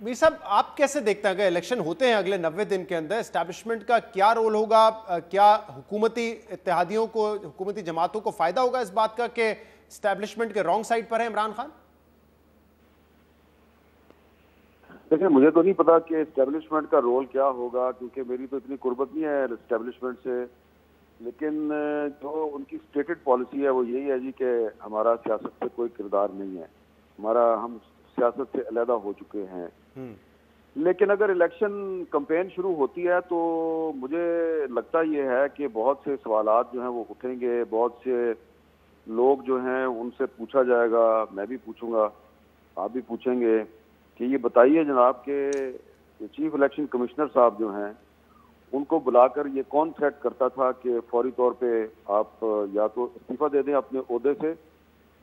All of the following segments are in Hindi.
मीर साहब, आप कैसे देखते हैं, अगर इलेक्शन होते हैं अगले 90 दिन के अंदर, एस्टैब्लिशमेंट का क्या रोल होगा? क्या हुकूमती इत्तेहादियों को, हुकूमती जमातों को फायदा होगा इस बात का कि एस्टैब्लिशमेंट के रॉन्ग साइड पर है इमरान खान? देखिए, मुझे तो नहीं पता कि एस्टैब्लिशमेंट का रोल क्या होगा, क्योंकि मेरी तो इतनी कुर्बत नहीं है एस्टैब्लिशमेंट से। लेकिन जो उनकी स्टेटेड पॉलिसी है वो यही है जी कि हमारा सियासत से कोई किरदार नहीं है, हम सियासत से अलहदा हो चुके हैं। लेकिन अगर इलेक्शन कैंपेन शुरू होती है तो मुझे लगता ये है कि बहुत से सवालात जो हैं वो उठेंगे, बहुत से लोग जो हैं उनसे पूछा जाएगा, मैं भी पूछूंगा, आप भी पूछेंगे कि ये बताइए जनाब के चीफ इलेक्शन कमिश्नर साहब जो हैं उनको बुलाकर ये कौन थ्रेट करता था कि फौरी तौर पे आप या तो इस्तीफा दे दें अपने ओहदे से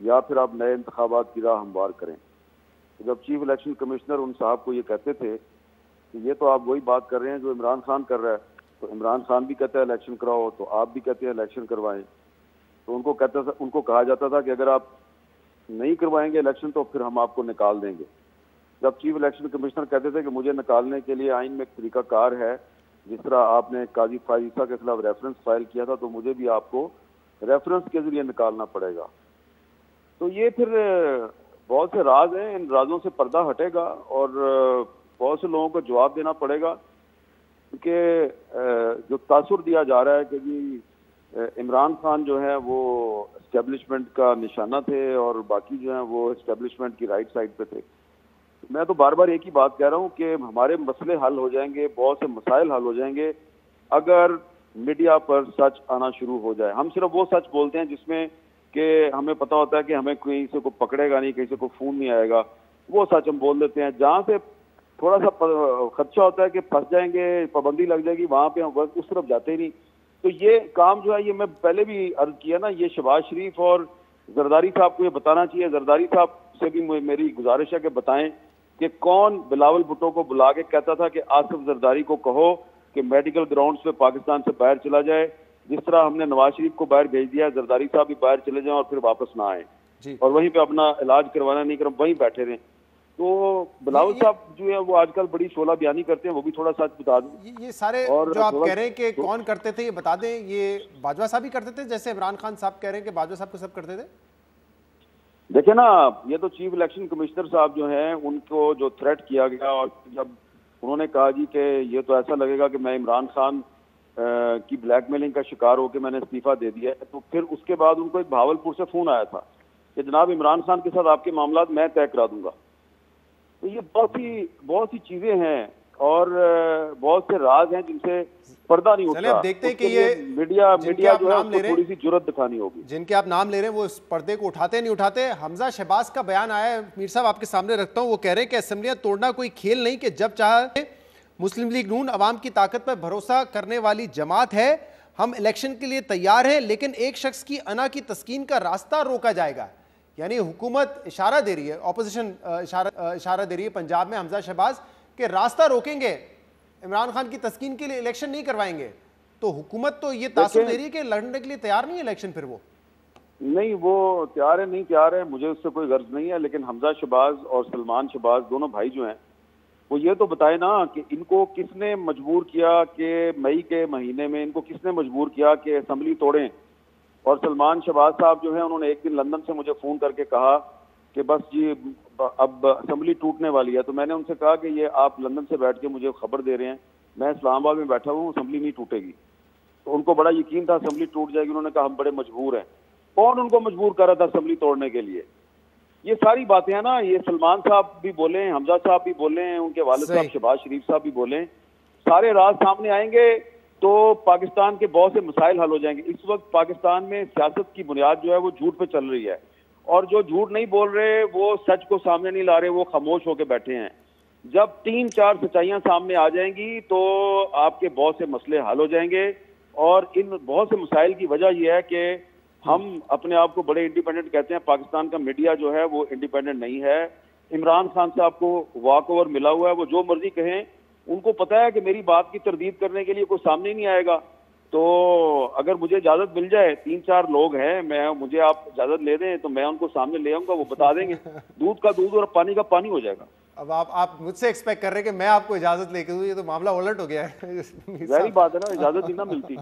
या फिर आप नए इंतखाबात की राह हमवार करें। तो जब चीफ इलेक्शन कमिश्नर उन साहब को ये कहते थे कि ये तो आप वही बात कर रहे हैं जो इमरान खान कर रहा है, तो इमरान खान भी कहता है इलेक्शन कराओ, तो आप भी कहते हैं इलेक्शन करवाएं, तो उनको कहा जाता था कि अगर आप नहीं करवाएंगे इलेक्शन तो फिर हम आपको निकाल देंगे। जब चीफ इलेक्शन कमिश्नर कहते थे कि मुझे निकालने के लिए आइन में एक तरीकाकार है, जिस तरह आपने काजी फाइजा के खिलाफ रेफरेंस फाइल किया था, तो मुझे भी आपको रेफरेंस के जरिए निकालना पड़ेगा। तो ये फिर बहुत से राज हैं, इन राजों से पर्दा हटेगा और बहुत से लोगों को जवाब देना पड़ेगा, क्योंकि जो तासुर दिया जा रहा है कि जी इमरान खान जो है वो एस्टेब्लिशमेंट का निशाना थे और बाकी जो है वो एस्टेब्लिशमेंट की राइट साइड पे थे। मैं तो बार बार एक ही बात कह रहा हूँ कि हमारे मसले हल हो जाएंगे, बहुत से मसाइल हल हो जाएंगे अगर मीडिया पर सच आना शुरू हो जाए। हम सिर्फ वो सच बोलते हैं जिसमें कि हमें पता होता है कि हमें कहीं से कोई पकड़ेगा नहीं, कहीं से कोई खून नहीं आएगा, वो सच हम बोल देते हैं। जहाँ से थोड़ा सा खदशा होता है कि फंस जाएंगे, पाबंदी लग जाएगी, वहाँ पे हम उस तरफ जाते ही नहीं। तो ये काम जो है, ये मैं पहले भी अर्ज किया ना, ये शहबाज शरीफ और जरदारी साहब को ये बताना चाहिए। जरदारी साहब से भी मेरी गुजारिश है कि बताएं कि कौन बिलावल भुट्टो को बुला के कहता था कि आसिफ जरदारी को कहो कि मेडिकल ग्राउंड्स पे पाकिस्तान से बाहर चला जाए, जिस तरह हमने नवाज शरीफ को बाहर भेज दिया, जरदारी साहब भी बाहर चले जाएं और फिर वापस ना आए और वहीं पे अपना इलाज करवाना नहीं कर वहीं बैठे रहें। तो बिलावल साहब जो है वो आजकल बड़ी शोला बयानी करते हैं, वो भी थोड़ा सच बता दें। ये सारे और जो आप कह रहे हैं कि कौन करते थे ये बता दें, ये बाजवा साहब ही करते थे, जैसे इमरान खान साहब कह रहे हैं कि बाजवा साहब को सब करते थे? देखिए ना, ये तो चीफ इलेक्शन कमिश्नर साहब जो हैं उनको जो थ्रेट किया गया और जब उन्होंने कहा जी कि ये तो ऐसा लगेगा कि मैं इमरान खान की ब्लैकमेलिंग का शिकार होकर मैंने इस्तीफा दे दिया है, तो फिर उसके बाद उनको एक भावलपुर से फोन आया था कि जनाब इमरान खान के साथ आपके मामला मैं तय करा दूंगा। तो ये बहुत सी चीजें हैं और बहुत से राज हैं जिनसे पर्दा नहीं उठता। अब देखते हैं कि ये मीडिया जो है उसको थोड़ी सी जुर्रत दिखानी होगी। जिनके आप नाम ले रहे हैं वो इस पर्दे को उठाते नहीं उठाते। हमजा शहबाज का बयान आया है, मीर साहब आपके सामने रखता हूं। वो कह रहे हैं कि असेंबलियां तोड़ना कोई खेल नहीं, कि जब चाहे मुस्लिम लीग नून अवाम की ताकत पर भरोसा करने वाली जमात है, हम इलेक्शन के लिए तैयार हैं, लेकिन एक शख्स की अना की तस्कीन का रास्ता रोका जाएगा। यानी हुकूमत इशारा दे रही है, ऑपोजिशन इशारा दे रही है पंजाब में, हमजा शहबाज के रास्ता रोकेंगे, इमरान खान की तस्कीन के लिए इलेक्शन नहीं करवाएंगे। तो हुकूमत तो ये तासुर दे रही है कि लड़ने के लिए तैयार नहीं है इलेक्शन। फिर वो नहीं, वो तैयार है नहीं तैयार है मुझे उससे कोई गर्ज नहीं है, लेकिन हमजा शहबाज और सलमान शहबाज दोनों भाई जो हैं वो ये तो बताए ना कि इनको किसने मजबूर किया कि मई के महीने में इनको किसने मजबूर किया कि असेंबली तोड़ें। और सलमान शहबाज साहब जो है उन्होंने एक दिन लंदन से मुझे फ़ोन करके कहा कि बस जी अब असेंबली टूटने वाली है। तो मैंने उनसे कहा कि ये आप लंदन से बैठ के मुझे खबर दे रहे हैं, मैं इस्लामाबाद में बैठा हूँ, असेंबली नहीं टूटेगी। तो उनको बड़ा यकीन था असेंबली टूट जाएगी। उन्होंने कहा हम बड़े मजबूर हैं। कौन उनको मजबूर कर रहा था असेंबली तोड़ने के लिए? ये सारी बातें हैं ना, ये सलमान साहब भी बोले, हमजा साहब भी बोले, उनके वालिद साहब शहबाज शरीफ साहब भी बोले, सारे राज सामने आएंगे तो पाकिस्तान के बहुत से मसाइल हल हो जाएंगे। इस वक्त पाकिस्तान में सियासत की बुनियाद जो है वो झूठ पे चल रही है और जो झूठ नहीं बोल रहे वो सच को सामने नहीं ला रहे, वो खामोश होकर बैठे हैं। जब 3-4 सच्चाइयां सामने आ जाएंगी तो आपके बहुत से मसले हल हो जाएंगे। और इन बहुत से मसाइल की वजह यह है कि हम अपने आप को बड़े इंडिपेंडेंट कहते हैं, पाकिस्तान का मीडिया जो है वो इंडिपेंडेंट नहीं है। इमरान खान साहब को वॉक ओवर मिला हुआ है, वो जो मर्जी कहें, उनको पता है कि मेरी बात की तरदीद करने के लिए कोई सामने नहीं आएगा। तो अगर मुझे इजाजत मिल जाए, 3-4 लोग हैं, मुझे आप इजाजत ले दें तो मैं उनको सामने ले आऊंगा, वो बता देंगे। दूध का दूध और पानी का पानी हो जाएगा। अब आप मुझसे एक्सपेक्ट कर रहे हैं कि मैं आपको इजाजत लेके दूं, ये तो मामला उलट हो गया है। जाहिर बात है ना, इजाजत नहीं ना मिलती।